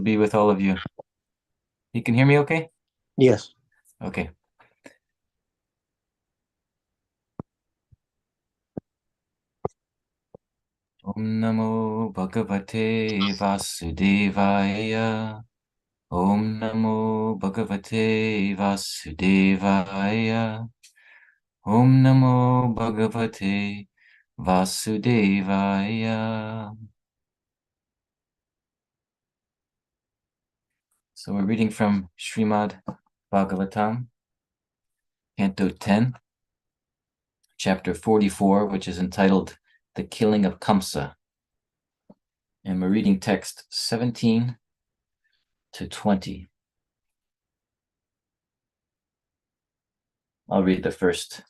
be with all of you. You can hear me okay? Yes. Okay. Om Namo Bhagavate Vasudevaya. Om Namo Bhagavate Vasudevaya. Om Namo Bhagavate Vasudevaya. So we're reading from Srimad Bhagavatam, Canto 10, Chapter 44, which is entitled The Killing of Kamsa. And we're reading text 17 to 20. I'll read the first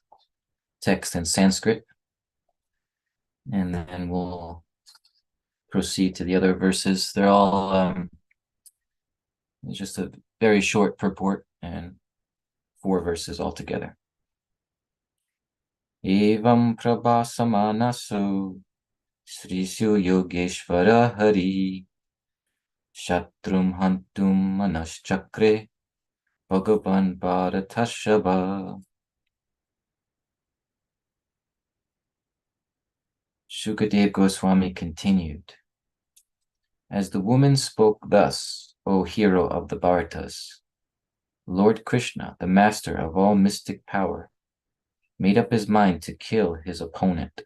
text in Sanskrit, and then we'll proceed to the other verses. They're all just a very short purport and 4 verses altogether. Evam prabhasamanaso Srisyo Yogeshvara Hari Shatrum Hantum Manaschakre Bhagavan Bharatashava. Shukadev Goswami continued, as the woman spoke thus, O hero of the Bharatas, Lord Krishna, the master of all mystic power, made up his mind to kill his opponent.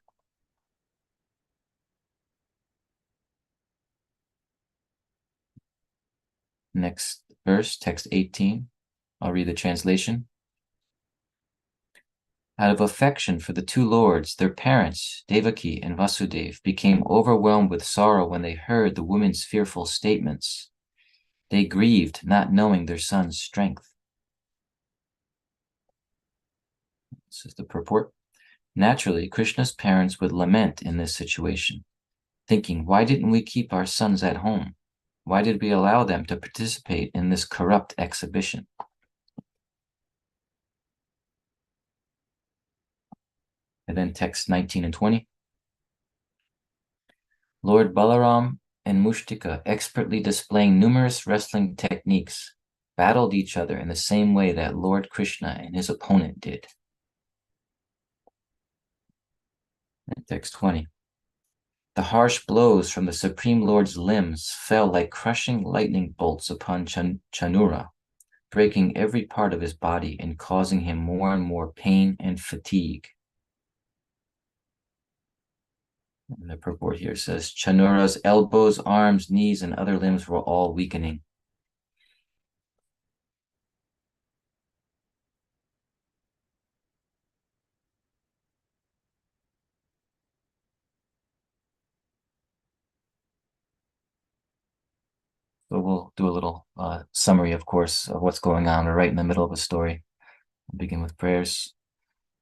Next verse, text 18. I'll read the translation. Out of affection for the two lords, their parents, Devaki and Vasudev, became overwhelmed with sorrow when they heard the woman's fearful statements. They grieved, not knowing their son's strength. This is the purport. Naturally, Krishna's parents would lament in this situation, thinking, why didn't we keep our sons at home? Why did we allow them to participate in this corrupt exhibition? And then text 19 and 20. Lord Balaram and Mushtika, expertly displaying numerous wrestling techniques, battled each other in the same way that Lord Krishna and his opponent did. And text 20. The harsh blows from the Supreme Lord's limbs fell like crushing lightning bolts upon Chanura, breaking every part of his body and causing him more and more pain and fatigue. And the purport here says, Chanura's elbows, arms, knees, and other limbs were all weakening. So we'll do a little summary, of course, of what's going on. We're right in the middle of a story. We'll begin with prayers.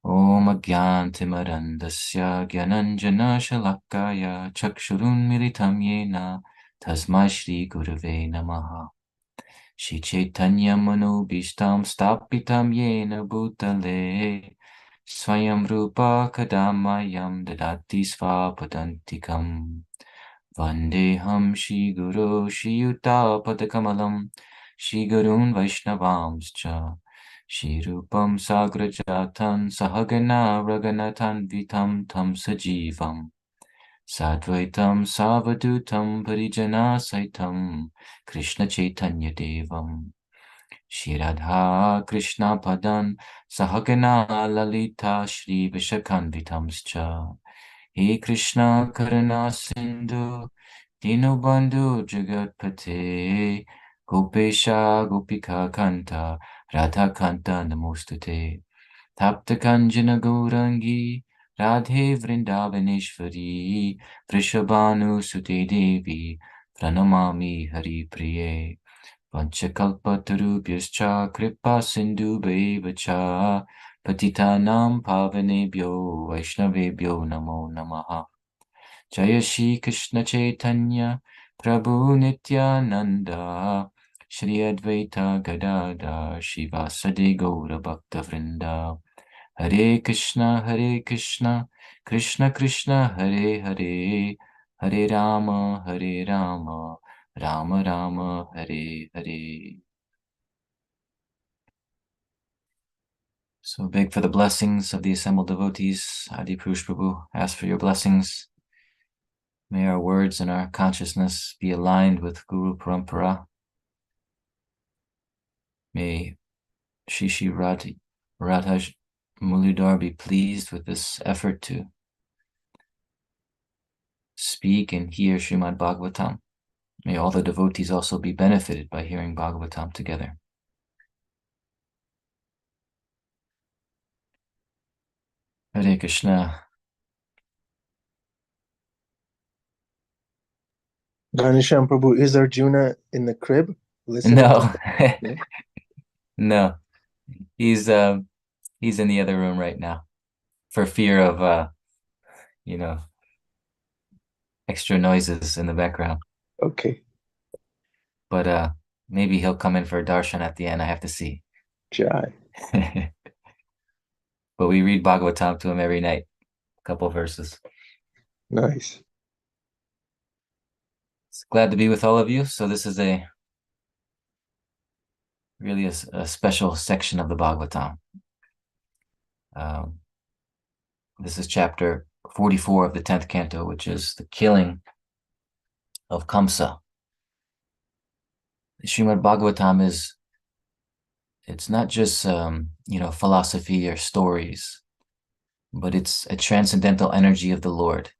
Om Agyantimarandasya Gyananjana Shalakaya Chakshurun Militam Yena Tasmai Shri Gurave Namaha. Shri Chaitanya Manobishtam Stapitam Yena Bhutale Swayam Rupa Kadamayam Dadati Svapadantikam. Vandeham Shri Guru Shri Yuta Padakamalam Shri Gurun Vaishnavamscha Shri Rupam Sagrajatan Sahagana Raganatan Vitam Tam Sajivam Sadvaitam Savadutam Parijana Saitam Krishna Chaitanya Devam Shri Radha Krishna Padan Sahagana Lalita Shri Vishakanvitamscha He Krishna Karuna Sindhu Dinobandhu Jagatpate Gopesha Gopika Kanta Radha Kanta Namostate Tapta Kanjana Gaurangi Radhe Vrindavaneshwari Vrishabhanu Sute Devi Pranamami Hari Priye Panchakalpatarubhyascha Kripa Sindhu Bhaivacha Patitanam Pavanebhyo Vaishnavebhyo Namo Namaha. Jaya Shri Krishna Chaitanya Prabhu Nityananda Shri Advaita Gadadhar Shivasade Gaura Bhakta Vrinda. Hare Krishna Krishna Krishna Hare Hare Hare Rama Rama Rama, Hare Hare. So beg for the blessings of the assembled devotees. Adi Purush Prabhu, ask for your blessings. May our words and our consciousness be aligned with Guru Parampara. May Shishi Radhaj Muludar be pleased with this effort to speak and hear Srimad Bhagavatam. May all the devotees also be benefited by hearing Bhagavatam together. Hare Krishna. Ghanashyam Prabhu, is Arjuna in the crib listening No, to no? no, he's in the other room right now for fear of extra noises in the background. Okay. But maybe he'll come in for a darshan at the end. I have to see. Jai. But we read Bhagavatam to him every night, a couple verses. Nice. It's glad to be with all of you. So this is really a special section of the Bhagavatam. This is chapter 44 of the 10th canto, which is the killing of Kamsa. The Srimad Bhagavatam it's not just philosophy or stories, but it's a transcendental energy of the Lord.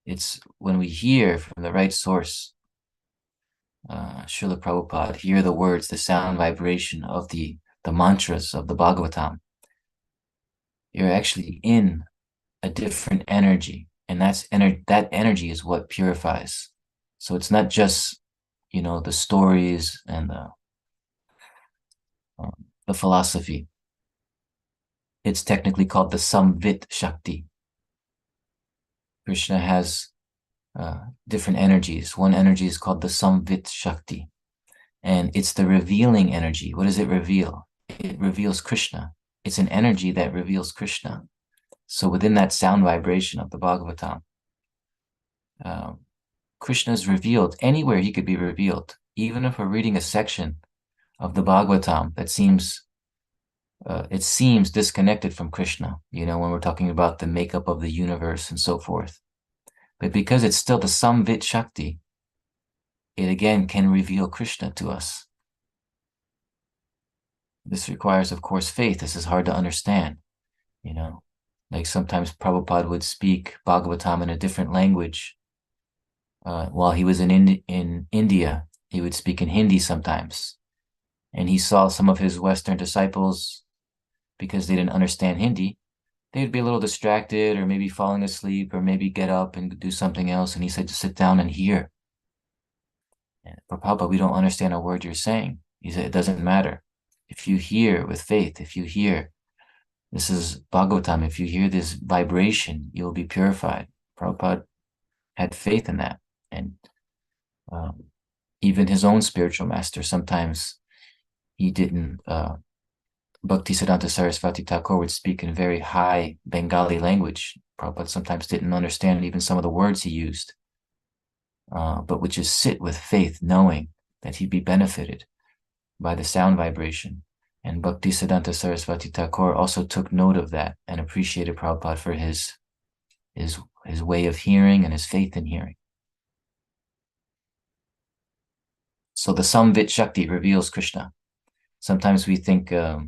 It's when we hear from the right source, Srila Prabhupada, hear the words, the sound vibration of the mantras of the Bhagavatam, you're actually in a different energy, and that energy is what purifies. So it's not just the stories and the philosophy. It's technically called the Samvit Shakti. Krishna has different energies. One energy is called the Samvit Shakti, and it's the revealing energy. What does it reveal? It reveals Krishna. It's an energy that reveals Krishna. So within that sound vibration of the Bhagavatam, Krishna is revealed anywhere he could be revealed. Even if we're reading a section of the Bhagavatam that seems disconnected from Krishna, when we're talking about the makeup of the universe and so forth. But because it's still the Samvit Shakti, it again can reveal Krishna to us. This requires, of course, faith. This is hard to understand, Like sometimes Prabhupada would speak Bhagavatam in a different language. While he was in India, he would speak in Hindi sometimes. And he saw some of his Western disciples, because they didn't understand Hindi, they'd be a little distracted or maybe falling asleep or maybe get up and do something else. And he said, just sit down and hear. And Prabhupada, we don't understand a word you're saying. He said, it doesn't matter. If you hear with faith, if you hear, this is Bhagavatam, if you hear this vibration, you'll be purified. Prabhupada had faith in that. And even his own spiritual master, sometimes he didn't, Bhaktisiddhanta Sarasvati Thakur would speak in very high Bengali language. Prabhupada sometimes didn't understand even some of the words he used, but would just sit with faith, knowing that he'd be benefited by the sound vibration. And Bhaktisiddhanta Sarasvati Thakur also took note of that and appreciated Prabhupada for his way of hearing and his faith in hearing. So the Samvit Shakti reveals Krishna. Sometimes we think, our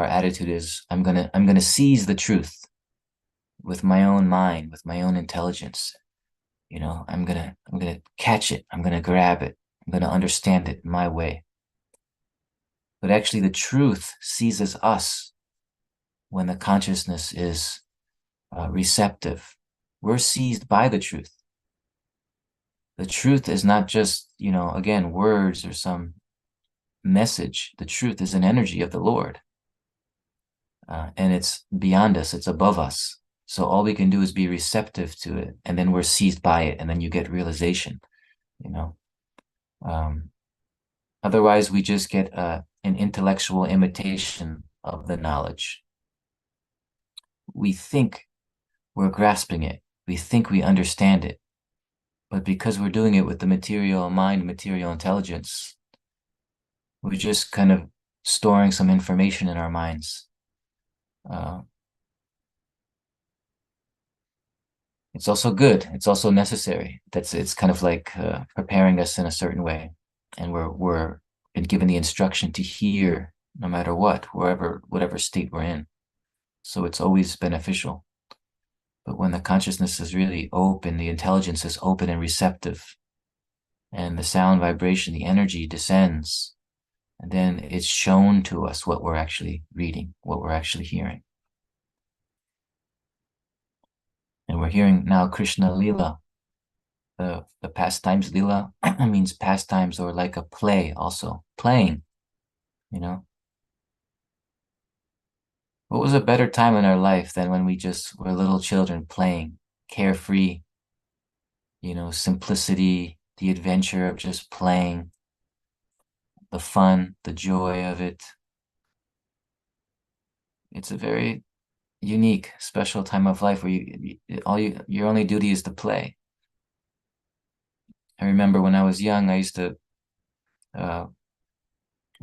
attitude is, I'm gonna seize the truth with my own mind, with my own intelligence. I'm gonna catch it. I'm gonna grab it. I'm gonna understand it my way. But actually, the truth seizes us when the consciousness is receptive. We're seized by the truth. The truth is not just, again, words or some message. The truth is an energy of the Lord. And it's beyond us. It's above us. So all we can do is be receptive to it. And then we're seized by it. And then you get realization, Otherwise, we just get an intellectual imitation of the knowledge. We think we're grasping it. We think we understand it. But because we're doing it with the material mind, material intelligence, we're just kind of storing some information in our minds. It's also good. It's also necessary. It's kind of like preparing us in a certain way, and we're been given the instruction to hear no matter what, whatever state we're in. So it's always beneficial. But when the consciousness is really open, the intelligence is open and receptive, and the sound vibration, the energy descends, and then it's shown to us what we're actually reading, what we're actually hearing. And we're hearing now Krishna Lila. The pastimes Lila means pastimes, or like a play, also playing, you know. What was a better time in our life than when we just were little children playing, carefree, simplicity, the adventure of just playing, the fun, the joy of it. It's a very unique, special time of life where your only duty is to play. I remember when I was young, I used to uh,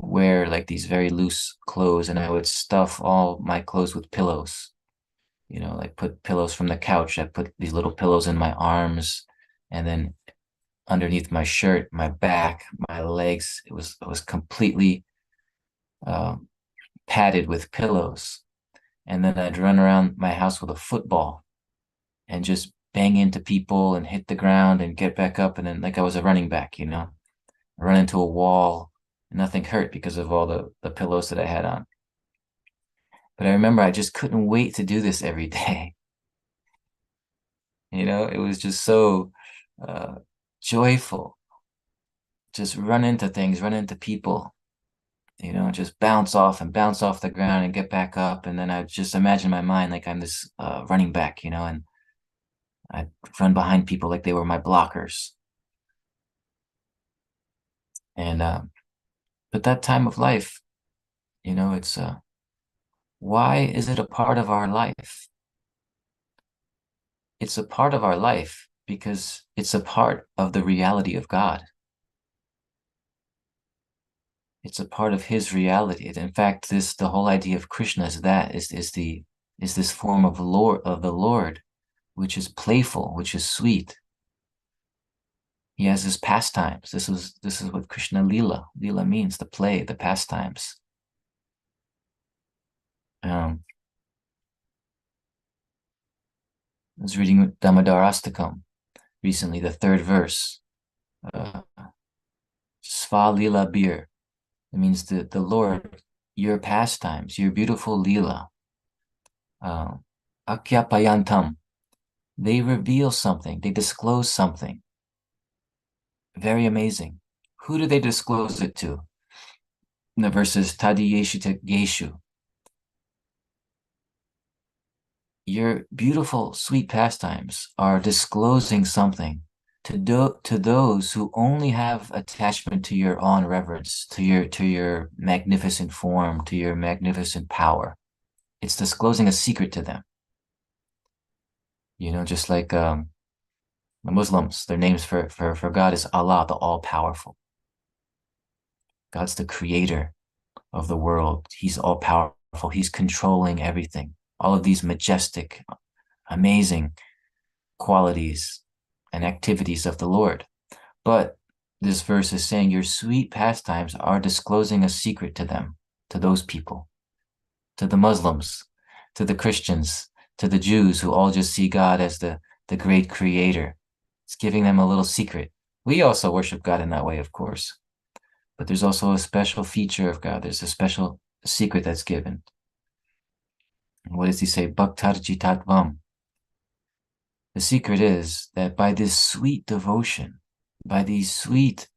wear like these very loose clothes, and I would stuff all my clothes with pillows. Like put pillows from the couch. I put these little pillows in my arms, and then underneath my shirt, my back, my legs, it was completely uh, padded with pillows. And then I'd run around my house with a football and just bang into people and hit the ground and get back up, and then like I was a running back, run into a wall. Nothing hurt because of all the pillows that I had on. But I remember I just couldn't wait to do this every day. It was just so uh, joyful. Just run into things, run into people, just bounce off and bounce off the ground and get back up. And then I just imagine my mind like I'm this running back, and I'd run behind people like they were my blockers. And but that time of life, it's why is it a part of our life? It's a part of our life because it's a part of the reality of God. It's a part of his reality. In fact, the whole idea of Krishna is this form of the Lord, which is playful, which is sweet. He has his pastimes. This is what Krishna Lila. Lila means the play, the pastimes. I was reading Damodarastakam recently, the third verse. Sva Lila Bir. It means the Lord, your pastimes, your beautiful Lila. Akyapayantam. They reveal something, they disclose something. Very amazing. Who do they disclose it to? In the verses Tadi Yeshu Te Geshu. Your beautiful, sweet pastimes are disclosing something to those who only have attachment to your awe and reverence, to your magnificent form, to your magnificent power. It's disclosing a secret to them. Just like the Muslims, their names for God is Allah, the all-powerful. God's the creator of the world. He's all-powerful. He's controlling everything. All of these majestic, amazing qualities and activities of the Lord. But this verse is saying your sweet pastimes are disclosing a secret to them, to those people, to the Muslims, to the Christians, to the Jews who all just see God as the great creator. It's giving them a little secret. We also worship God in that way, of course. But there's also a special feature of God. There's a special secret that's given. And what does he say? Bhaktarji Tatvam. The secret is that by this sweet devotion, by these sweet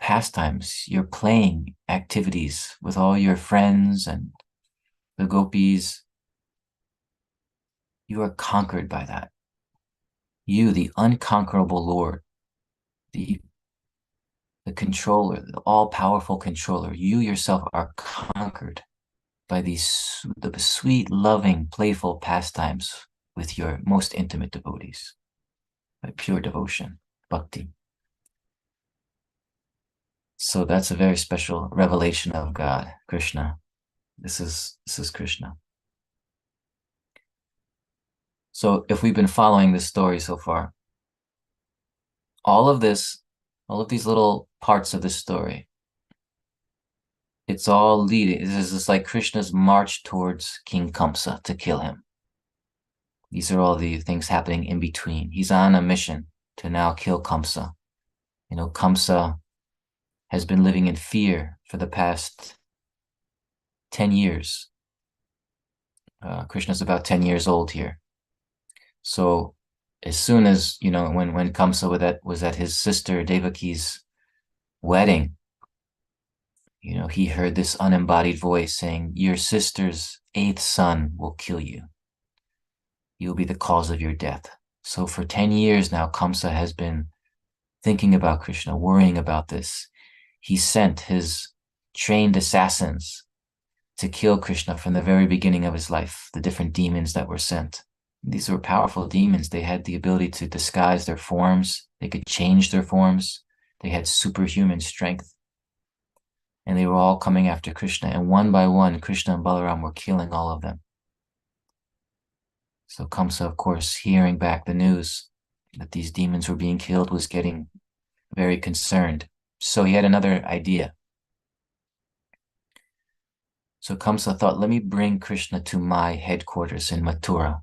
pastimes, your playing activities with all your friends and the gopis, you are conquered by that. You, the unconquerable Lord, the controller, the all-powerful controller, you yourself are conquered by the sweet, loving, playful pastimes with your most intimate devotees, by pure devotion. bhakti. So that's a very special revelation of God, Krishna. This is Krishna. So if we've been following this story so far, all of these little parts of this story, it's all leading. This is like Krishna's march towards King Kamsa to kill him. These are all the things happening in between. He's on a mission to now kill Kamsa. Kamsa has been living in fear for the past 10 years. Krishna's about 10 years old here. So as soon as, when Kamsa was at his sister Devaki's wedding, he heard this unembodied voice saying, your sister's 8th son will kill you. You'll be the cause of your death. So for 10 years now, Kamsa has been thinking about Krishna, worrying about this. He sent his trained assassins to kill Krishna from the very beginning of his life, the different demons that were sent. These were powerful demons. They had the ability to disguise their forms. They could change their forms. They had superhuman strength. And they were all coming after Krishna. And one by one, Krishna and Balaram were killing all of them. So Kamsa, of course, hearing back the news that these demons were being killed, was getting very concerned. So he had another idea. So Kamsa thought, let me bring Krishna to my headquarters in Mathura.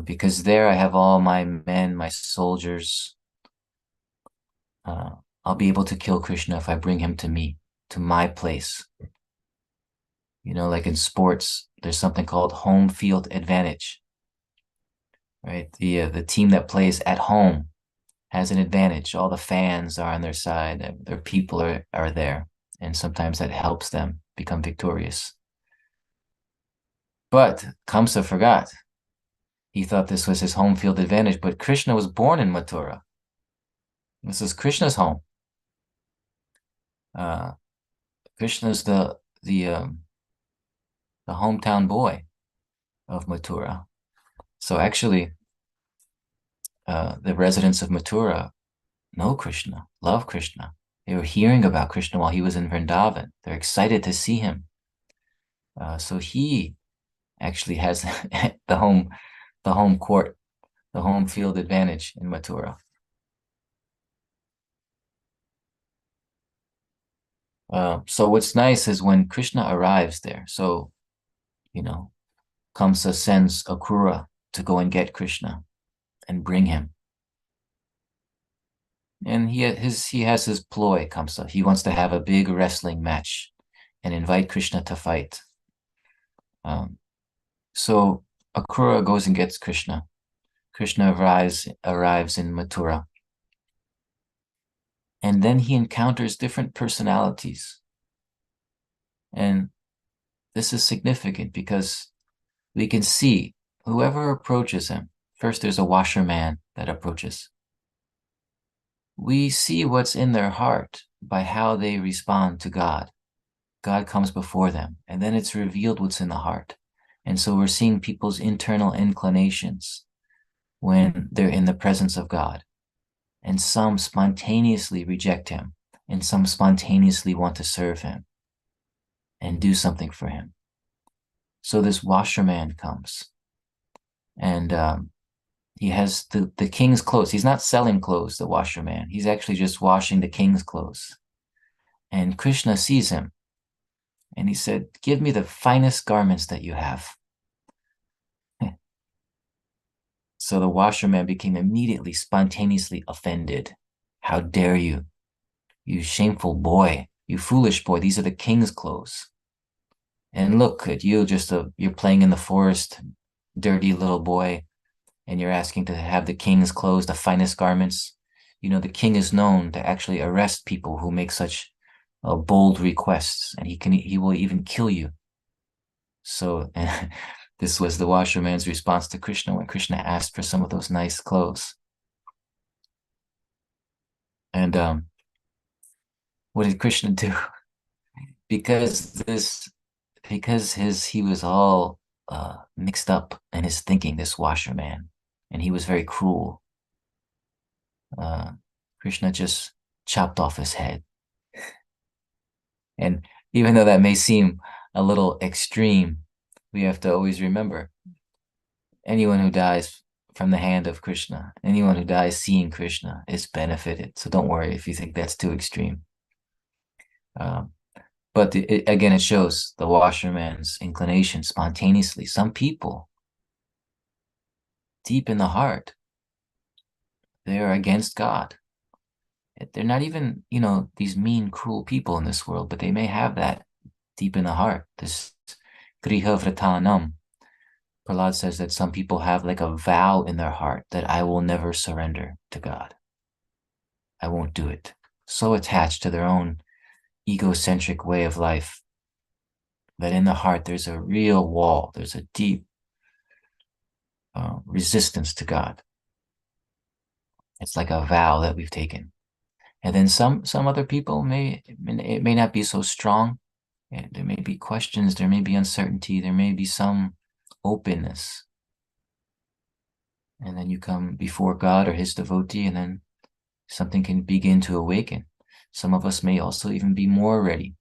Because there I have all my men, my soldiers. I'll be able to kill Krishna if I bring him to me, to my place. Like in sports, there's something called home field advantage, right? The team that plays at home has an advantage. All the fans are on their side. Their people are there. And sometimes that helps them become victorious. But Kamsa forgot. He thought this was his home field advantage, but Krishna was born in Mathura. This is Krishna's home. Krishna's the hometown boy of Mathura. So actually, the residents of Mathura know Krishna, love Krishna. They were hearing about Krishna while he was in Vrindavan. They're excited to see him. So he actually has the home court, the home field advantage in Mathura. So what's nice is when Krishna arrives there. So, Kamsa sends Akrura to go and get Krishna and bring him. And he has his ploy, Kamsa. He wants to have a big wrestling match and invite Krishna to fight. So Akrura goes and gets Krishna. Krishna arrives in Mathura. And then he encounters different personalities. And this is significant because we can see whoever approaches him. First, there's a washerman that approaches. We see what's in their heart by how they respond to God. God comes before them, and then it's revealed what's in the heart. And so we're seeing people's internal inclinations when they're in the presence of God. And some spontaneously reject him, and some spontaneously want to serve him and do something for him. So this washerman comes, and he has the king's clothes. He's not selling clothes, the washerman. He's actually just washing the king's clothes. And Krishna sees him, and he said, give me the finest garments that you have. So the washerman became immediately, spontaneously offended. How dare you? You shameful boy, you foolish boy, these are the king's clothes. And look at you, you're playing in the forest, dirty little boy, and you're asking to have the king's clothes, the finest garments. The king is known to actually arrest people who make such bold requests, and he will even kill you. So this was the washerman's response to Krishna when Krishna asked for some of those nice clothes. And what did Krishna do? Because he was all mixed up in his thinking, this washerman, and he was very cruel. Krishna just chopped off his head. And even though that may seem a little extreme, we have to always remember anyone who dies from the hand of Krishna, anyone who dies seeing Krishna is benefited. So don't worry if you think that's too extreme. But again, it shows the washerman's inclination spontaneously. Some people, deep in the heart, they're against God. They're not even, these mean, cruel people in this world, but they may have that deep in the heart. This griha vratanam. Prahlad says that some people have like a vow in their heart that I will never surrender to God. I won't do it. So attached to their own egocentric way of life that in the heart there's a real wall, there's a deep resistance to God. It's like a vow that we've taken. And then some other people it may not be so strong. There may be questions, there may be uncertainty, there may be some openness. And then you come before God or his devotee, and then something can begin to awaken. Some of us may also even be more ready,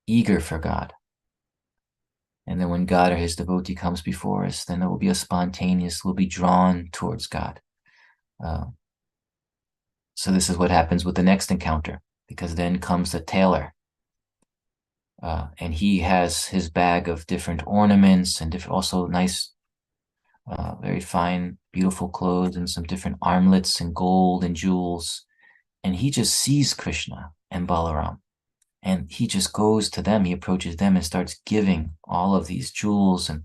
eager for God. And then when God or his devotee comes before us, then there will be a spontaneous, we'll be drawn towards God. So this is what happens with the next encounter, because then comes the tailor. And he has his bag of different ornaments and also nice, very fine, beautiful clothes and some different armlets and gold and jewels. And he just sees Krishna and Balaram. And he just goes to them, he approaches them and starts giving all of these jewels and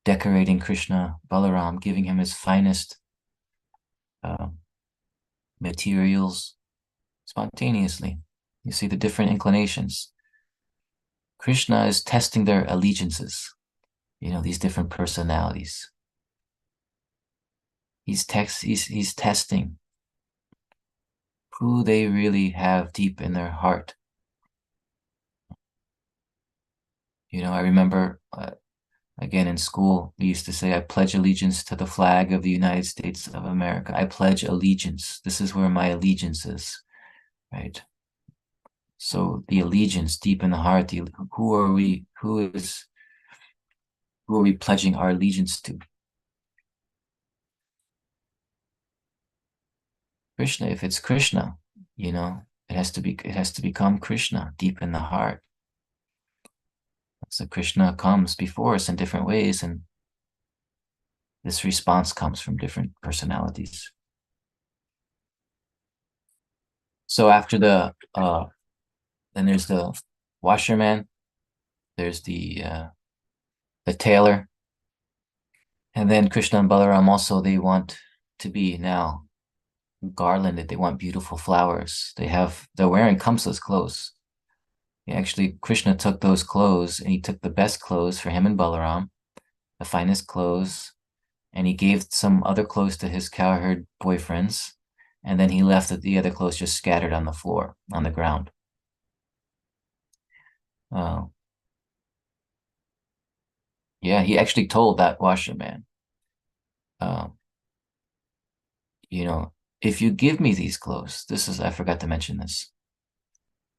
decorating Krishna, Balaram, giving him his finest materials spontaneously. You see the different inclinations. Krishna is testing their allegiances, these different personalities. He's testing who they really have deep in their heart. I remember, again, in school, we used to say, I pledge allegiance to the flag of the United States of America. I pledge allegiance. This is where my allegiance is, right? So the allegiance deep in the heart, who are we pledging our allegiance to? Krishna. If it's Krishna, it has to become Krishna deep in the heart. So Krishna comes before us in different ways, and this response comes from different personalities. So after then there's the washerman, there's the tailor, and then Krishna and Balaram also, they want to be now garlanded. They want beautiful flowers. They're wearing Kamsa's clothes. Actually, Krishna took those clothes and he took the best clothes for him and Balaram, the finest clothes, and he gave some other clothes to his cowherd boyfriends, and then he left the other clothes just scattered on the floor, on the ground. Yeah, he actually told that washerman, if you give me these clothes, I forgot to mention this.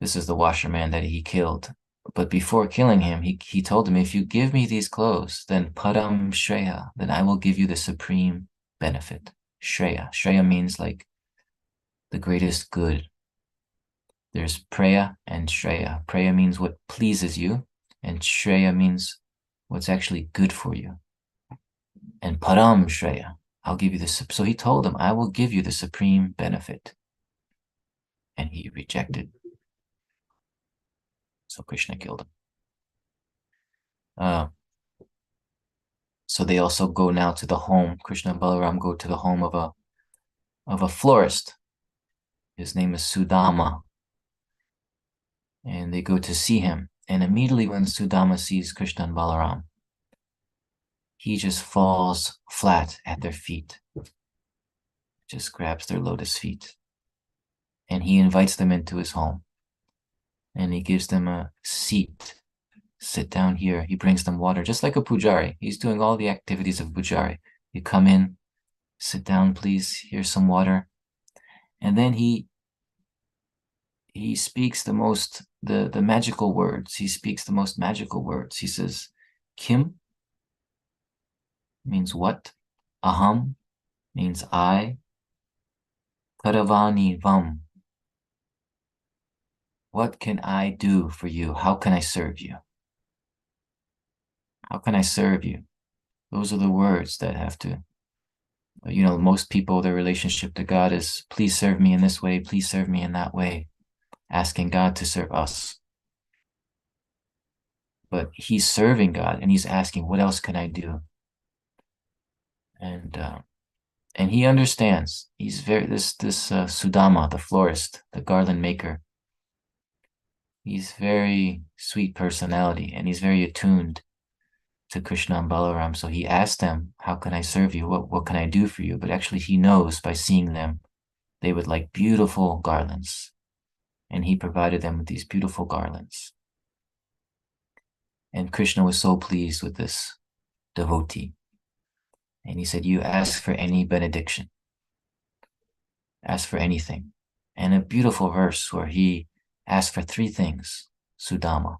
This is the washerman that he killed. But before killing him, he told him, if you give me these clothes, then Param Shreya, then I will give you the supreme benefit. Shreya. Shreya means like the greatest good. There's Preya and Shreya. Preya means what pleases you, and Shreya means what's actually good for you. And Param Shreya, I'll give you this. So he told him, I will give you the supreme benefit. And he rejected. So Krishna killed him. So they also go now to the home. Krishna and Balaram go to the home of a florist. His name is Sudama. And they go to see him. And immediately when Sudama sees Krishna and Balaram, he just falls flat at their feet. Just grabs their lotus feet. And he invites them into his home. And he gives them a seat. Sit down here. He brings them water, just like a pujari. He's doing all the activities of pujari. You come in, sit down, please. Here's some water. And then he speaks the magical words. He speaks the most magical words. He says, Kim means what? Aham means I. Karavani vam. What can I do for you? How can I serve you? How can I serve you? Those are the words that have to, most people, their relationship to God is, please serve me in this way, please serve me in that way, asking God to serve us. But he's serving God and he's asking, what else can I do? And he understands. He's this Sudama, the florist, the garland maker. He's very sweet personality and he's very attuned to Krishna and Balaram. So he asked them, how can I serve you? What can I do for you? But actually he knows by seeing them, they would like beautiful garlands. And he provided them with these beautiful garlands. And Krishna was so pleased with this devotee. And he said, you ask for any benediction. Ask for anything. And a beautiful verse where he asked for three things, Sudama.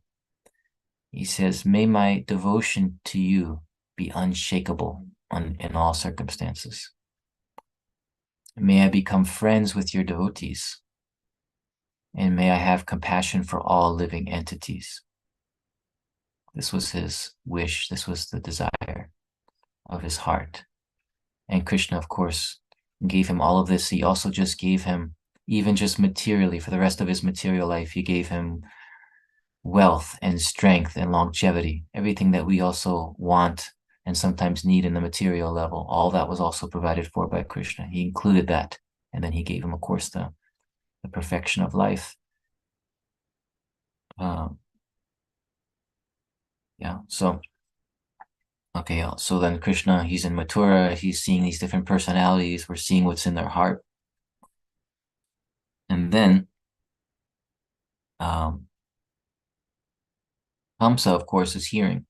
He says, may my devotion to you be unshakable in all circumstances. May I become friends with your devotees. And may I have compassion for all living entities. This was his wish. This was the desire of his heart. And Krishna, of course, gave him all of this. He also just gave him, even just materially, for the rest of his material life, he gave him wealth and strength and longevity, everything that we also want and sometimes need in the material level. All that was also provided for by Krishna. He included that. And then he gave him, of course, the perfection of life. So then Krishna, he's in Mathura, he's seeing these different personalities, we're seeing what's in their heart. And then Kamsa, of course, is hearing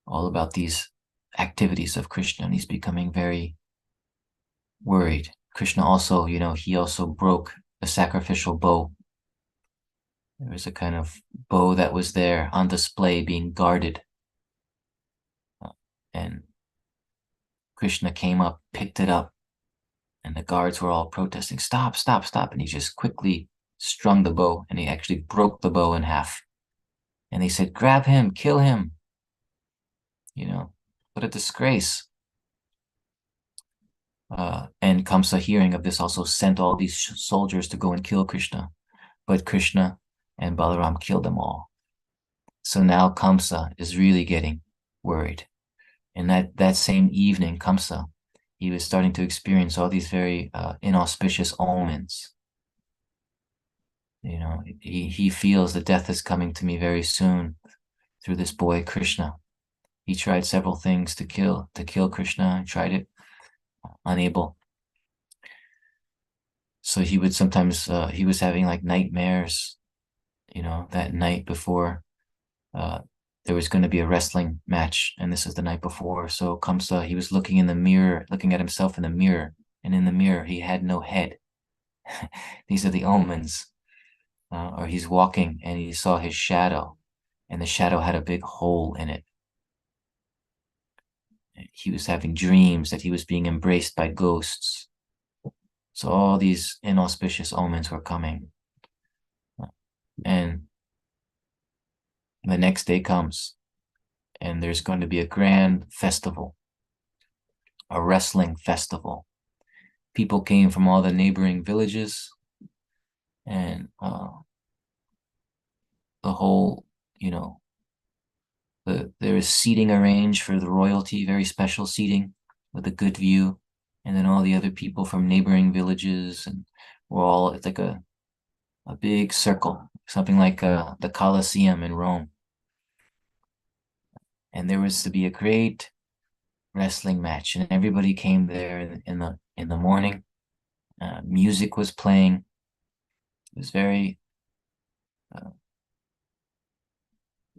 all about these activities of Krishna, and he's becoming very worried. Krishna also, he also broke the sacrificial bow. There was a kind of bow that was there on display being guarded. And Krishna came up, picked it up, and the guards were all protesting, stop, stop, stop. And he just quickly strung the bow, and he actually broke the bow in half. And they said, grab him, kill him. What a disgrace. And Kamsa, hearing of this, also sent all these soldiers to go and kill Krishna. But Krishna and Balaram killed them all. So now Kamsa is really getting worried. And that same evening, Kamsa, he was starting to experience all these very inauspicious omens. He feels that death is coming to me very soon through this boy, Krishna. He tried several things to kill Krishna, tried it, unable. So he would sometimes, he was having like nightmares, that night before there was going to be a wrestling match, and this is the night before. So Kamsa, he was looking in the mirror, looking at himself in the mirror, and in the mirror, he had no head. These are the omens. Or he's walking and he saw his shadow, and the shadow had a big hole in it. He was having dreams that he was being embraced by ghosts. So all these inauspicious omens were coming. And the next day comes, and there's going to be a grand festival, a wrestling festival. People came from all the neighboring villages, and the whole, there is seating arranged for the royalty, very special seating with a good view. And then all the other people from neighboring villages, and it's like a big circle, something like the Colosseum in Rome. And there was to be a great wrestling match, and everybody came there in the morning. Music was playing. It was very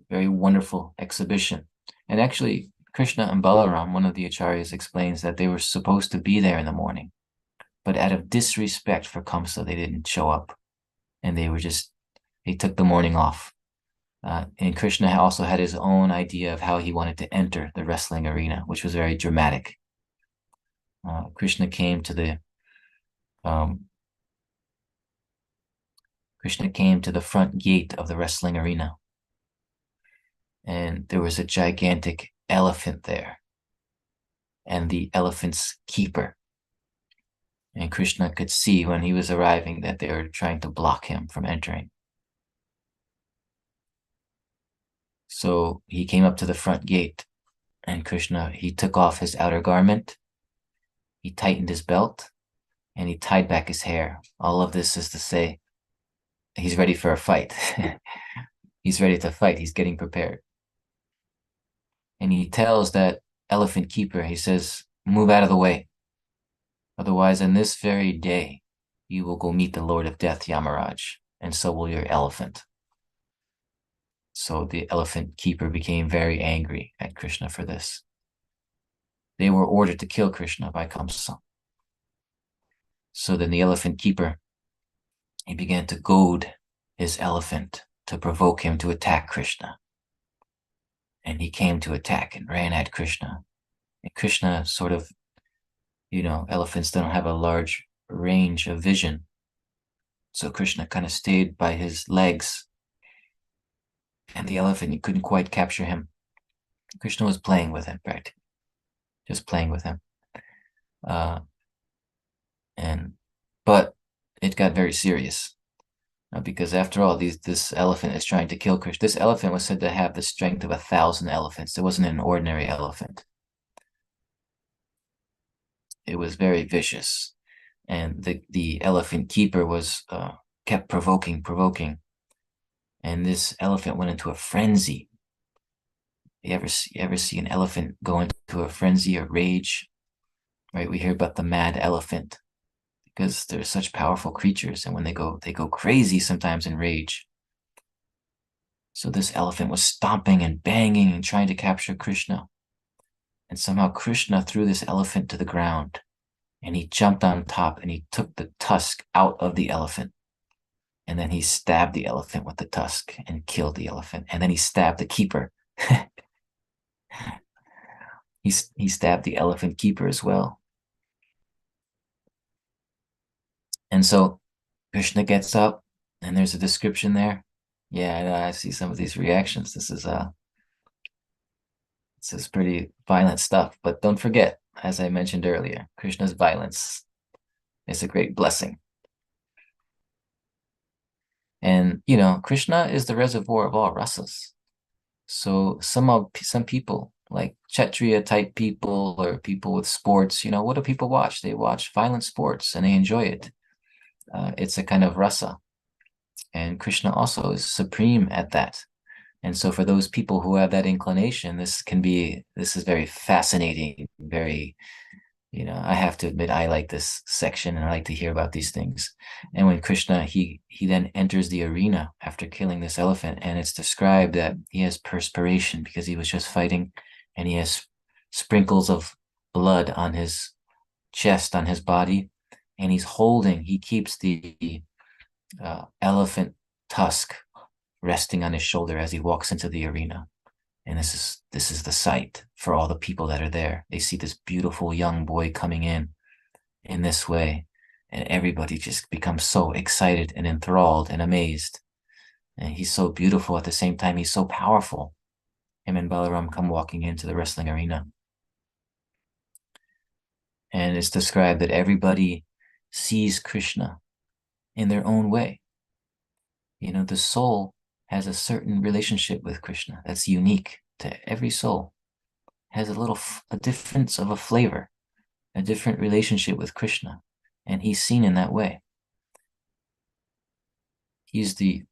very wonderful exhibition. And actually, Krishna and Balaram, one of the acharyas, explains that they were supposed to be there in the morning, but out of disrespect for Kamsa, they didn't show up, and they took the morning off. And Krishna also had his own idea of how he wanted to enter the wrestling arena, which was very dramatic. Krishna came to the front gate of the wrestling arena, and there was a gigantic elephant there, and the elephant's keeper. And Krishna could see when he was arriving that they were trying to block him from entering. So he came up to the front gate, and Krishna, he took off his outer garment, he tightened his belt, and he tied back his hair. All of this is to say, he's ready for a fight. He's ready to fight. He's getting prepared. And he tells that elephant keeper, he says, move out of the way. Otherwise, on this very day, you will go meet the Lord of Death, Yamaraj, and so will your elephant. So the elephant keeper became very angry at Krishna for this. They were ordered to kill Krishna by Kamsa. So then the elephant keeper, he began to goad his elephant to provoke him to attack Krishna. And he came to attack and ran at Krishna. And Krishna sort of, elephants don't have a large range of vision. So Krishna kind of stayed by his legs. And the elephant, he couldn't quite capture him. Krishna was playing with him, practically. Just playing with him. But it got very serious. Because after all, this elephant is trying to kill Krishna. This elephant was said to have the strength of 1,000 elephants. It wasn't an ordinary elephant. It was very vicious. And the elephant keeper was kept provoking. And this elephant went into a frenzy. You ever see an elephant go into a frenzy or rage? Right? We hear about the mad elephant, because they're such powerful creatures, and when they go crazy sometimes in rage. So this elephant was stomping and banging and trying to capture Krishna. And somehow Krishna threw this elephant to the ground, and he jumped on top and he took the tusk out of the elephant. And then he stabbed the elephant with the tusk and killed the elephant. And then he stabbed the keeper. He stabbed the elephant keeper as well. And so Krishna gets up, and there's a description there. Yeah, I see some of these reactions. This is pretty violent stuff. But don't forget, as I mentioned earlier, Krishna's violence is a great blessing. And Krishna is the reservoir of all rasas. So some people, like Kshatriya type people or people with sports, what do people watch? They watch violent sports and they enjoy it. It's a kind of rasa. And Krishna also is supreme at that. And so for those people who have that inclination, this is very fascinating, very, I have to admit, I like this section and I like to hear about these things. And when Krishna, he then enters the arena after killing this elephant, and it's described that he has perspiration because he was just fighting, and he has sprinkles of blood on his chest, on his body, and he keeps the elephant tusk resting on his shoulder as he walks into the arena. And this is the sight for all the people that are there. They see this beautiful young boy coming in this way, and everybody just becomes so excited and enthralled and amazed. And he's so beautiful at the same time. He's so powerful. Him and Balaram come walking into the wrestling arena. And it's described that everybody sees Krishna in their own way. The soul has a certain relationship with Krishna that's unique to every soul. Has a difference of a flavor, a different relationship with Krishna, and he's seen in that way. He's the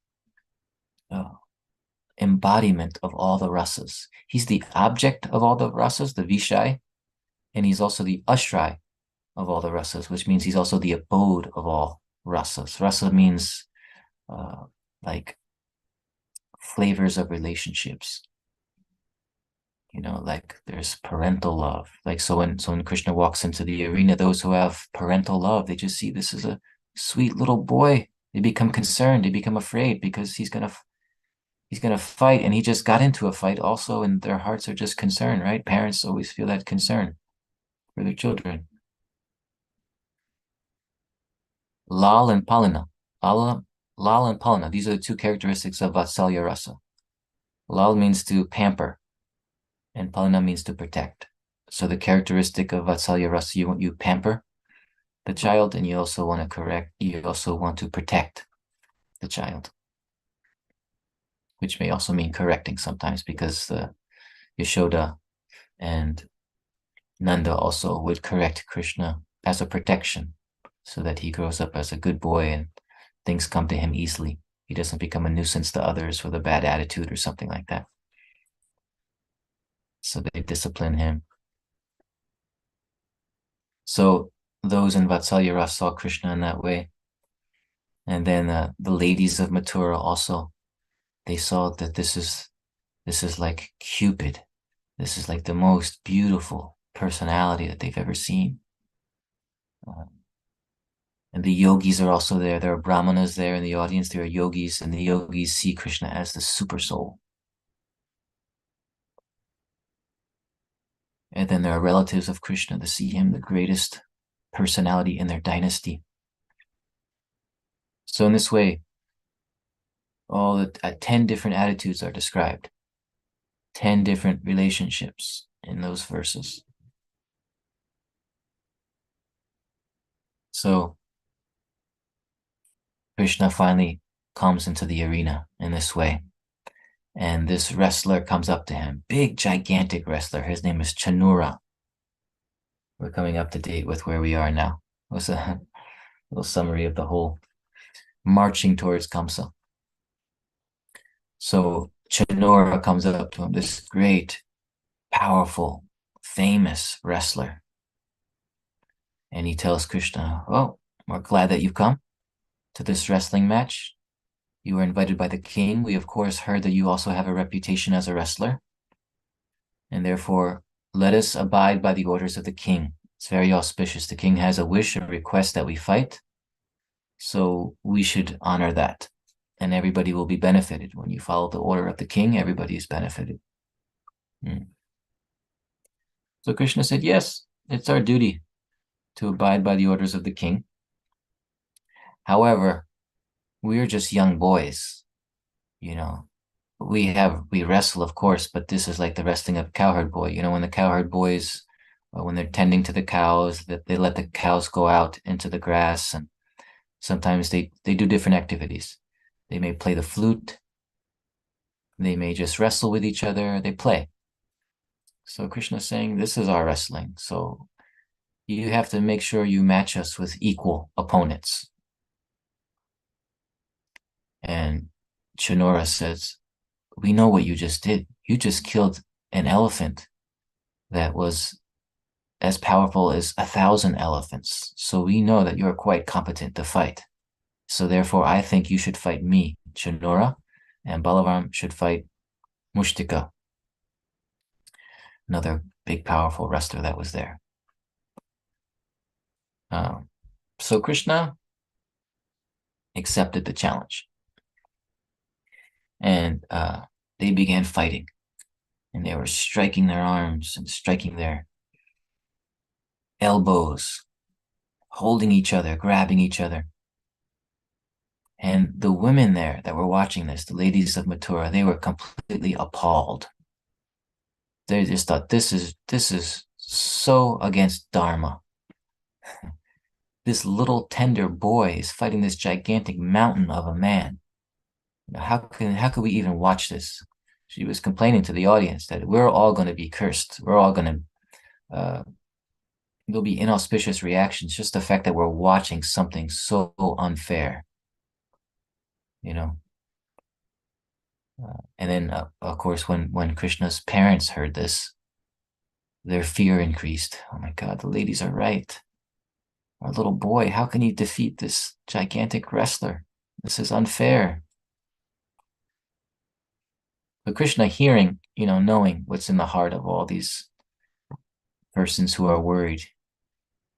embodiment of all the rasas. He's the object of all the rasas, the Vishai, and he's also the ashray of all the rasas, which means he's also the abode of all rasas. Rasa means like flavors of relationships. like there's parental love. Like so when Krishna walks into the arena, those who have parental love, they just see this is a sweet little boy. They become concerned, they become afraid because he's gonna fight, and he just got into a fight also, and their hearts are just concerned, right? Parents always feel that concern for their children. Lal and Palina. Lal and Palina, these are the two characteristics of Vatsalya Rasa. Lal means to pamper, and Palina means to protect. So the characteristic of Vatsalya Rasa, you pamper the child, and you also want to protect the child, which may also mean correcting sometimes, because Yashoda and Nanda also would correct Krishna as a protection so that he grows up as a good boy and things come to him easily. He doesn't become a nuisance to others with a bad attitude or something like that. So they discipline him. So those in Vatsalya Rasa saw Krishna in that way. And then the ladies of Mathura also, they saw that this is like Cupid. This is like the most beautiful personality that they've ever seen. And the yogis are also there. There are brahmanas there in the audience. There are yogis, and the yogis see Krishna as the super soul. And then there are relatives of Krishna that see him the greatest personality in their dynasty. So in this way, all the 10 different attitudes are described, 10 different relationships in those verses. So Krishna finally comes into the arena in this way. And this wrestler comes up to him, big, gigantic wrestler. His name is Chanura. We're coming up to date with where we are now. It was a little summary of the whole marching towards Kamsa. So Chanura comes up to him, this great, powerful, famous wrestler. And he tells Krishna, "Oh, we're glad that you've come to this wrestling match. You were invited by the king. We, of course, heard that you also have a reputation as a wrestler. And therefore, let us abide by the orders of the king. It's very auspicious. The king has a wish, a request that we fight. So we should honor that. And everybody will be benefited. When you follow the order of the king, everybody is benefited." So Krishna said, yes, it's our duty to abide by the orders of the king. However, we're just young boys, we wrestle, of course, but this is like the wrestling of cowherd boy. When the cowherd boys, when they're tending to the cows, that they let the cows go out into the grass, and sometimes they do different activities. They may play the flute. They may just wrestle with each other. They play. So Krishna is saying, this is our wrestling. So you have to make sure you match us with equal opponents. And Chanura says, we know what you just did. You just killed an elephant that was as powerful as 1,000 elephants. So we know that you're quite competent to fight. So therefore, I think you should fight me, Chanura, and Balaram should fight Mushtika, another big, powerful wrestler that was there. So Krishna accepted the challenge. And they began fighting. And they were striking their arms and striking their elbows, holding each other, grabbing each other. And the women there that were watching this, the ladies of Mathura, they were completely appalled. They just thought, this is so against Dharma. This little tender boy is fighting this gigantic mountain of a man. How could we even watch this? She was complaining to the audience that we're all going to be cursed. We're all going to, there'll be inauspicious reactions. Just the fact that we're watching something so unfair, and then, of course, when Krishna's parents heard this, their fear increased. Oh my God, the ladies are right. Our little boy, how can he defeat this gigantic wrestler? This is unfair. But Krishna, hearing knowing what's in the heart of all these persons who are worried.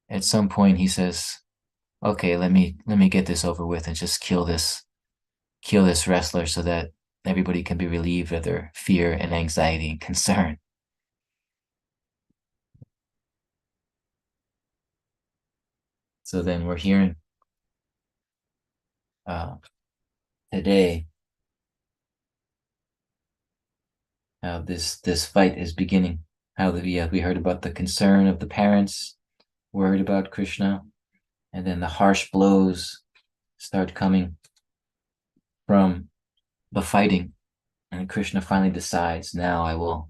At some point he says, okay, let me get this over with and just kill this wrestler so that everybody can be relieved of their fear and anxiety and concern. So then we're hearing today how this fight is beginning. How we heard about the concern of the parents, worried about Krishna, and then the harsh blows start coming from the fighting. And Krishna finally decides, now I will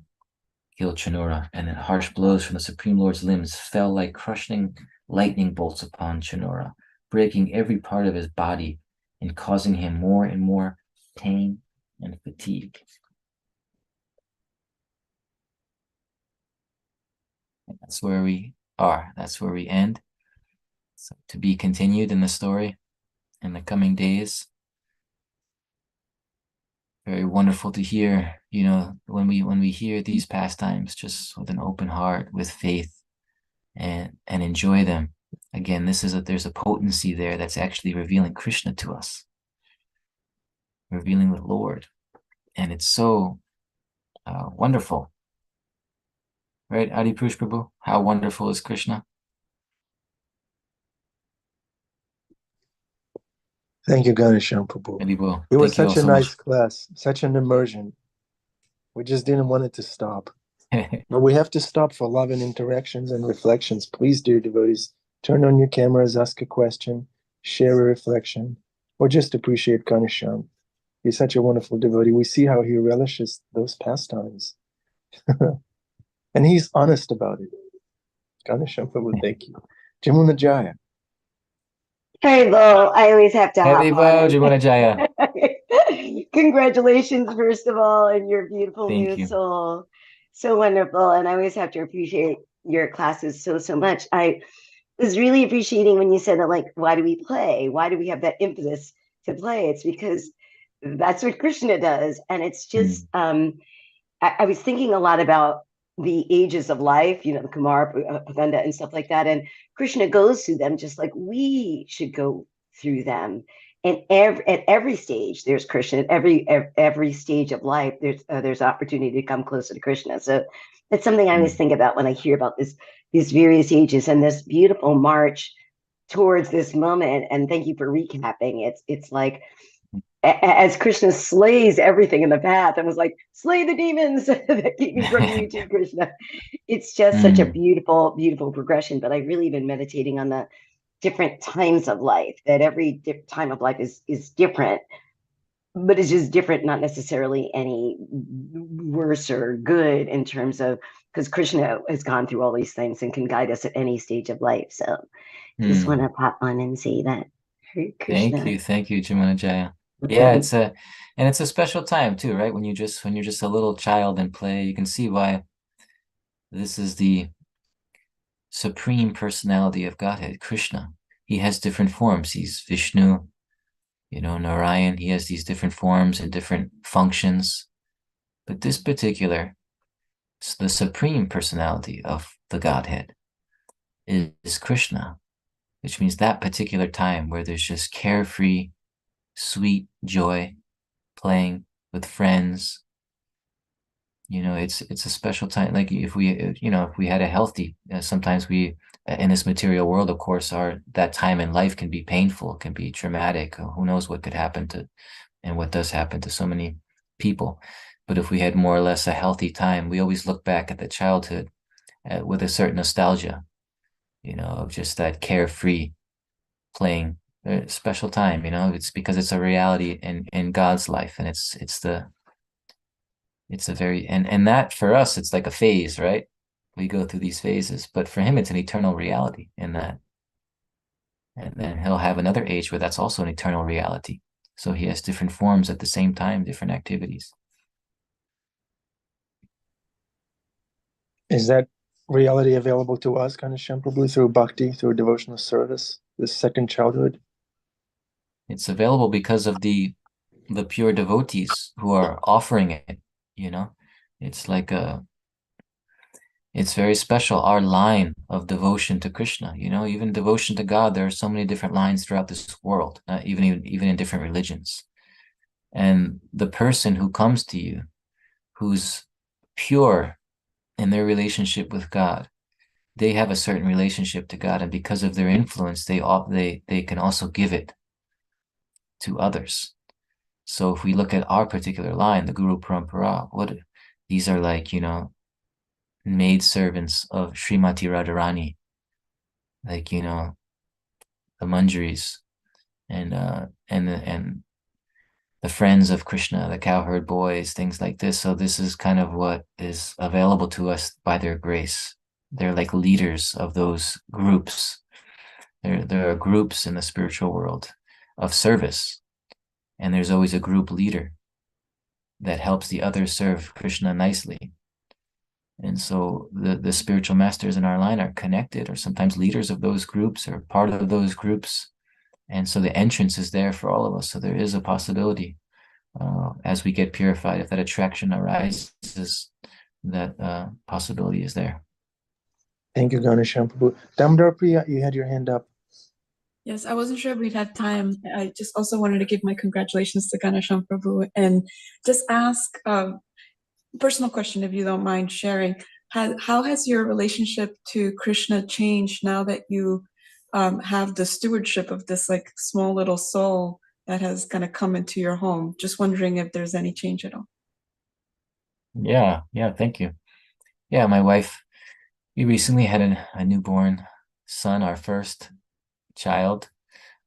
kill Chanura. And then harsh blows from the Supreme Lord's limbs fell like crushing lightning bolts upon Chanura, breaking every part of his body and causing him more and more pain and fatigue. And that's where we are. That's where we end. So to be continued in the story in the coming days. Very wonderful to hear, when we hear these pastimes just with an open heart, with faith, and enjoy them. Again, there's a potency there that's actually revealing Krishna to us, revealing the Lord, and it's so wonderful, right? Adi Purush Prabhu, how wonderful is Krishna? Thank you, Ghanashyam Prabhu. Well, It was thank you all such a so nice much. class, such an immersion. We just didn't want it to stop. But we have to stop for love and interactions and reflections. Please, dear devotees, turn on your cameras, ask a question, share a reflection, or just appreciate Ghanashyam. He's such a wonderful devotee. We see how he relishes those pastimes. And he's honest about it. Ghanashyam Prabhu, thank you. Jamuna Jaya. Hey, Bo, I always have to hop Haribo, on. Jamuna Jaya. Congratulations, first of all, and your beautiful Thank new you. soul. So wonderful. And I always have to appreciate your classes so, so much. I was really appreciating when you said that, like, why do we play? Why do we have that impetus to play? It's because that's what Krishna does. And it's just, I was thinking a lot about the ages of life, the Kumar, Paganda, and stuff like that. And Krishna goes through them just like we should go through them. And at every stage, there's Krishna. At every stage of life, there's opportunity to come closer to Krishna. So that's something I always think about when I hear about these various ages and this beautiful march towards this moment. And thank you for recapping. It's like as Krishna slays everything in the path and was like, slay the demons that keep me from you too, Krishna. It's just such a beautiful, beautiful progression. But I've really been meditating on the different times of life, that every time of life is different, but it's just different, not necessarily any worse or good in terms of, because Krishna has gone through all these things and can guide us at any stage of life. So just want to pop on and say that. Hare Krishna. Thank you, Jamuna Jaya. Yeah, it's a special time too, right? When you're just a little child and play, you can see why this is the supreme personality of Godhead, Krishna. He has different forms. He's Vishnu, Narayan. He has these different forms and different functions. But this particular, the supreme personality of the Godhead is Krishna, which means that particular time where there's just carefree, sweet joy, playing with friends. It's a special time. Like if we had a healthy, sometimes we in this material world, of course, that time in life can be painful, can be traumatic. Who knows what could happen to, and what does happen to so many people. But if we had more or less a healthy time, we always look back at the childhood with a certain nostalgia, of just that carefree playing, special time. It's because it's a reality in God's life, and it's a very, and that for us, it's like a phase, right? We go through these phases, but for him, it's an eternal reality in that. And then he'll have another age where that's also an eternal reality. So he has different forms at the same time, different activities. Is that reality available to us, Ghanashyam Prabhu, through bhakti, through devotional service, this second childhood? It's available because of the pure devotees who are offering it, It's like it's very special, our line of devotion to Krishna, even devotion to God. There are so many different lines throughout this world, even in different religions. And the person who comes to you, who's pure in their relationship with God, they have a certain relationship to God, and because of their influence, they can also give it to others. So if we look at our particular line, the Guru Parampara, these are like, maid servants of Srimati Radharani, like, the Manjaris and the friends of Krishna, the cowherd boys, things like this. So this is kind of what is available to us by their grace. They're like leaders of those groups. There are groups in the spiritual world of service, and there's always a group leader that helps the others serve Krishna nicely. And so the spiritual masters in our line are connected, or sometimes leaders of those groups, or part of those groups. And so the entrance is there for all of us. So there is a possibility, as we get purified, if that attraction arises, that possibility is there. Thank you, Ghanashyam Prabhu. Damodar Priya, you had your hand up. Yes, I wasn't sure if we'd had time. I just also wanted to give my congratulations to Ghanashyam Prabhu and just ask a personal question, if you don't mind sharing. How has your relationship to Krishna changed now that you have the stewardship of this like small little soul that has kind of come into your home? Just wondering if there's any change at all. Yeah, thank you. Yeah, my wife, we recently had a newborn son, our first child.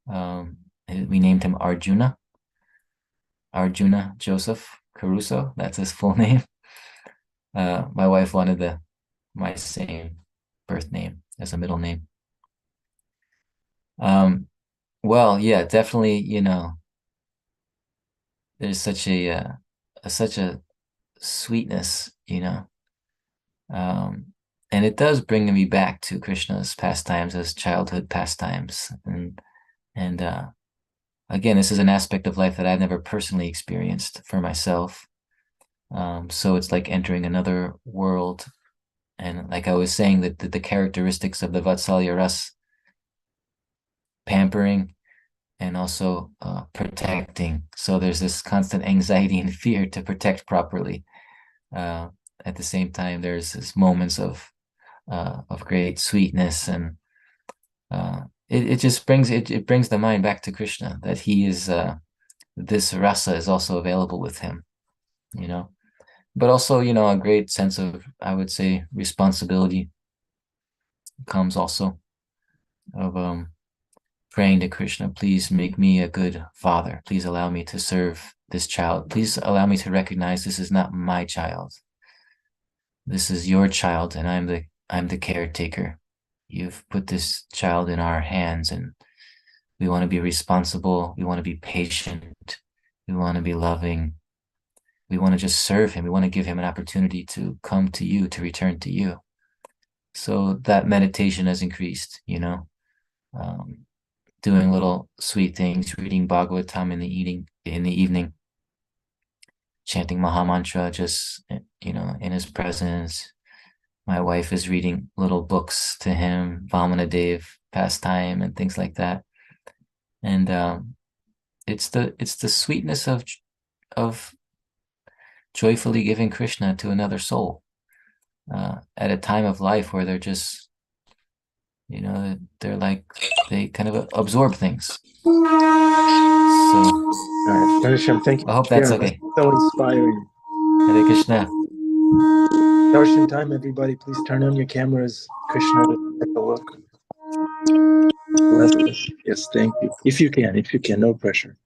We named him Arjuna Joseph Caruso. That's his full name. My wife wanted my same birth name as a middle name. Well, yeah, definitely, there's such a sweetness, and it does bring me back to Krishna's pastimes as childhood pastimes. And again, this is an aspect of life that I've never personally experienced for myself. So it's like entering another world. And like I was saying, that the characteristics of the Vatsalya Ras, pampering and also protecting. So there's this constant anxiety and fear to protect properly. At the same time, there's this moments of great sweetness, and it just brings the mind back to Krishna, that he is this rasa is also available with him, but also a great sense of, I would say, responsibility comes also of praying to Krishna, please make me a good father, please allow me to serve this child, please allow me to recognize this is not my child, this is your child, and I'm the caretaker. You've put this child in our hands, and we want to be responsible. We want to be patient. We want to be loving. We want to just serve him. We want to give him an opportunity to come to you, to return to you. So that meditation has increased, doing little sweet things, reading Bhagavatam in the evening, chanting Mahamantra, just, in his presence. My wife is reading little books to him, Vamana Dev pastime and things like that. And it's the sweetness of joyfully giving Krishna to another soul at a time of life where they're just, they're like, they kind of absorb things. So, all right, Ghanashyam, thank you. I hope that's okay. So inspiring. Hare Krishna. Darshan time, everybody. Please turn on your cameras. Krishna, take a look. Bless us. Yes, thank you. If you can, no pressure.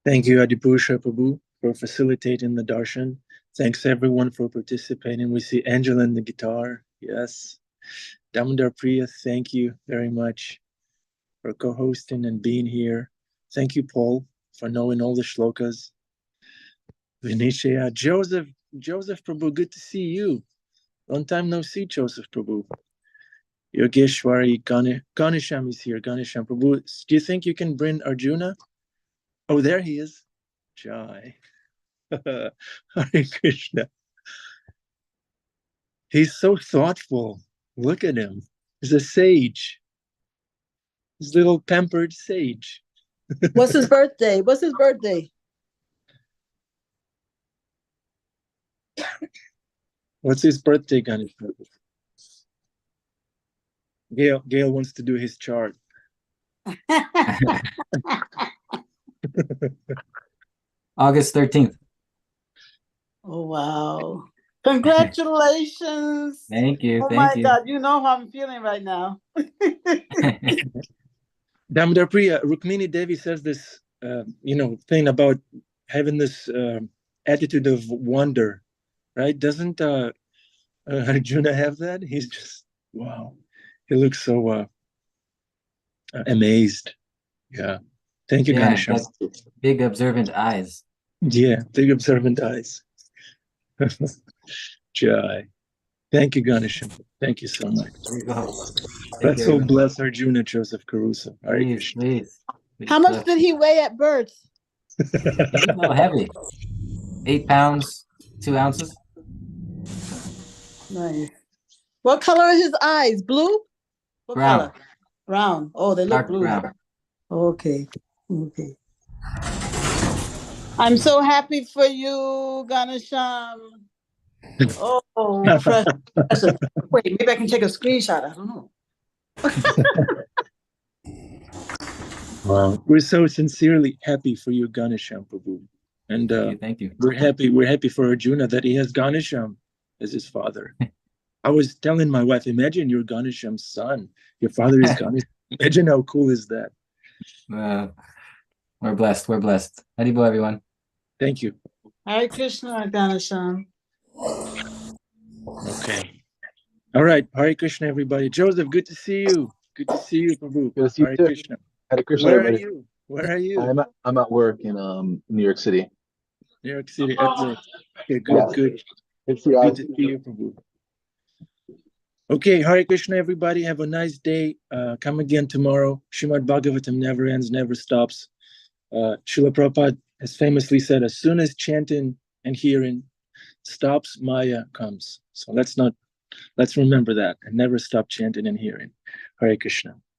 Thank you, Adipurusha Prabhu, for facilitating the darshan. Thanks everyone for participating. We see Angela in the guitar. Yes. Damodar Priya, thank you very much for co-hosting and being here. Thank you, Paul, for knowing all the shlokas. Vinishya, Joseph Prabhu, good to see you. Long time no see, Joseph Prabhu. Yogeshwari, Ghanashyam is here. Ghanashyam Prabhu, do you think you can bring Arjuna? Oh, there he is. Jai. Hare Krishna. He's so thoughtful. Look at him. He's a sage. He's a little pampered sage. What's his birthday? What's his birthday? What's his birthday, Ganesh? Gail wants to do his chart. August 13th. Oh, wow. Congratulations. Thank you. Oh, Thank my you. God. You know how I'm feeling right now. Damodar Priya, Rukmini Devi says this, thing about having this attitude of wonder, right? Doesn't Arjuna have that? He's just, wow. He looks so amazed. Yeah. Thank you, Yeah, Ghanashyam. big observant eyes. Yeah, big observant eyes. Jai. Thank you, Ghanashyam. Thank you so much. There you go. Let's all bless Arjuna, Joseph Caruso. Hare Please, Krishna. please. How much did he weigh at birth? He's so heavy. 8 pounds, 2 ounces. Nice. What color are his eyes? Blue? What Brown. color? Brown. Oh, they look Dark blue. brown. Okay. Okay. I'm so happy for you, Ghanashyam. Oh, precious. Wait, maybe I can take a screenshot. I don't know. Wow. We're so sincerely happy for you, Ghanashyam Prabhu. And Thank you. We're happy for Arjuna that he has Ghanashyam as his father. I was telling my wife, imagine you're Ghanashyam's son. Your father is Ghanashyam. Imagine how cool is that? We're blessed. We're blessed. Haribol, everyone. Thank you. Hare Krishna, Ghanashyam. Okay. All right. Hare Krishna, everybody. Joseph, good to see you. Good to see you, Prabhu. Good to see you Hare too. Krishna. Hare Krishna, Where everybody. are you? Where are you? I'm at work in New York City. New York City at work. Okay, good, Yes. good. Good to see you. Good to see you, Prabhu. Okay, Hare Krishna, everybody. Have a nice day. Come again tomorrow. Srimad Bhagavatam never ends, never stops. Srila Prabhupada has famously said, as soon as chanting and hearing stops, Maya comes. So let's remember that and never stop chanting and hearing. Hare Krishna.